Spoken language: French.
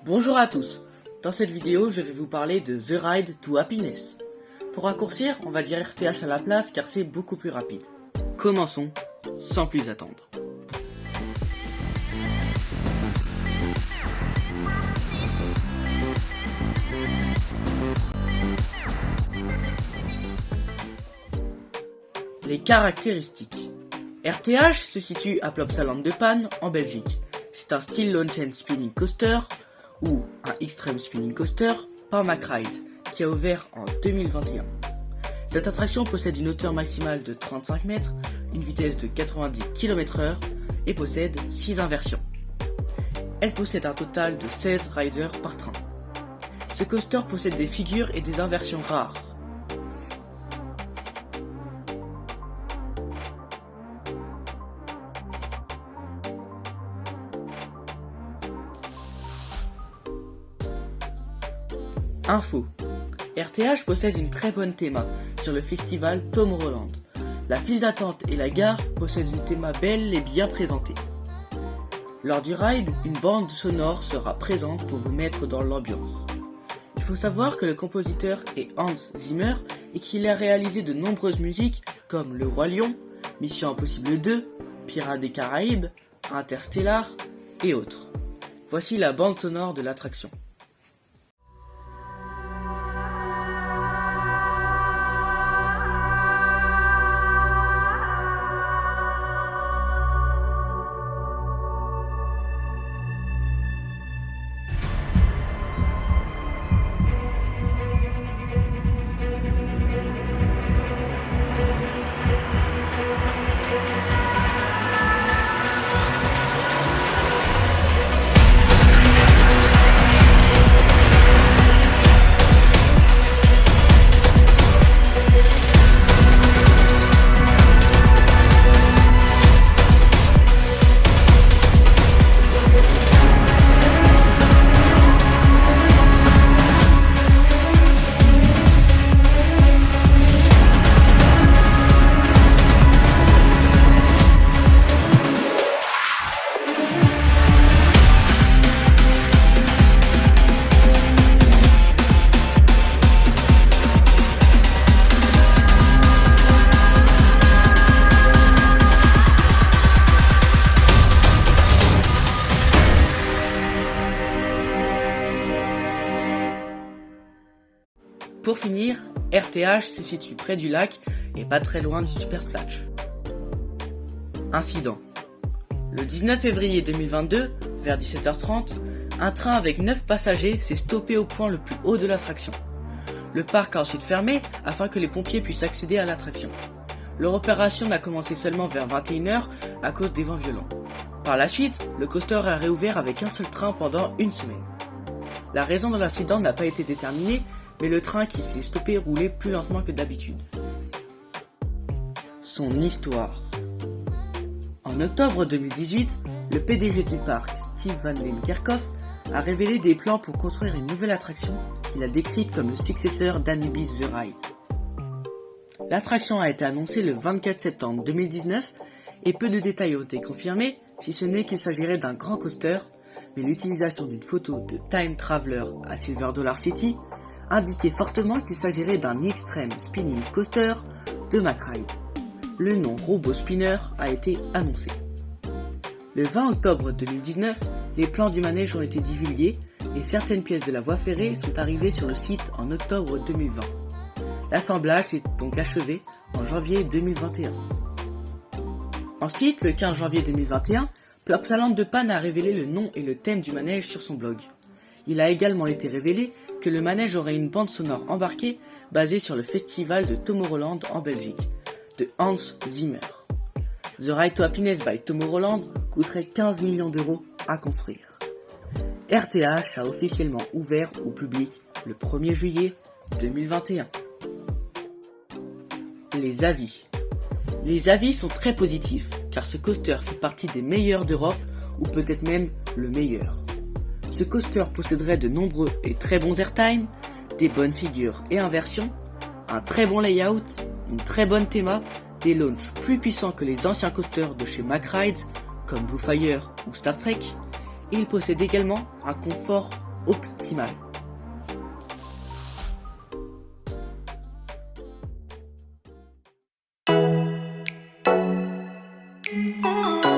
Bonjour à tous, dans cette vidéo je vais vous parler de The Ride to Happiness. Pour raccourcir, on va dire RTH à la place car c'est beaucoup plus rapide. Commençons sans plus attendre. Les caractéristiques. RTH se situe à Plopsaland de Panne en Belgique. C'est un style launch and spinning coaster ou un extreme spinning coaster par McRide qui a ouvert en 2021. Cette attraction possède une hauteur maximale de 35 mètres, une vitesse de 90 km/h et possède 6 inversions. Elle possède un total de 16 riders par train. Ce coaster possède des figures et des inversions rares. Info. RTH possède une très bonne théma sur le festival Tomorrowland. La file d'attente et la gare possèdent une théma belle et bien présentée. Lors du ride, une bande sonore sera présente pour vous mettre dans l'ambiance. Il faut savoir que le compositeur est Hans Zimmer et qu'il a réalisé de nombreuses musiques comme Le Roi Lion, Mission Impossible 2, Pirates des Caraïbes, Interstellar et autres. Voici la bande sonore de l'attraction. Pour finir, RTH se situe près du lac et pas très loin du Super Splash. Incident. Le 19 février 2022, vers 17h30, un train avec 9 passagers s'est stoppé au point le plus haut de l'attraction. Le parc a ensuite fermé afin que les pompiers puissent accéder à l'attraction. Leur opération n'a commencé seulement vers 21h à cause des vents violents. Par la suite, le coaster a réouvert avec un seul train pendant une semaine. La raison de l'incident n'a pas été déterminée, mais le train qui s'est stoppé roulait plus lentement que d'habitude. Son histoire. En octobre 2018, le PDG du parc, Steve Van Den Kerkhoff, a révélé des plans pour construire une nouvelle attraction qu'il a décrite comme le successeur d'Anibi's The Ride. L'attraction a été annoncée le 24 septembre 2019 et peu de détails ont été confirmés, si ce n'est qu'il s'agirait d'un grand coaster, mais l'utilisation d'une photo de Time Traveler à Silver Dollar City indiquait fortement qu'il s'agirait d'un extreme spinning coaster de McRide. Le nom Robo Spinner a été annoncé. Le 20 octobre 2019, les plans du manège ont été divulgués et certaines pièces de la voie ferrée sont arrivées sur le site en octobre 2020. L'assemblage s'est donc achevé en janvier 2021. Ensuite, le 15 janvier 2021, Plopsaland de Panne a révélé le nom et le thème du manège sur son blog. Il a également été révélé que le manège aurait une bande sonore embarquée basée sur le festival de Tomorrowland en Belgique, de Hans Zimmer. The Ride to Happiness by Tomorrowland coûterait 15 millions d'euros à construire. RTH a officiellement ouvert au public le 1er juillet 2021. Les avis. Les avis sont très positifs car ce coaster fait partie des meilleurs d'Europe ou peut-être même le meilleur. Ce coaster posséderait de nombreux et très bons airtime, des bonnes figures et inversions, un très bon layout, une très bonne théma, des launchs plus puissants que les anciens coasters de chez McRide, comme Blue Fire ou Star Trek, et il possède également un confort optimale. Oh.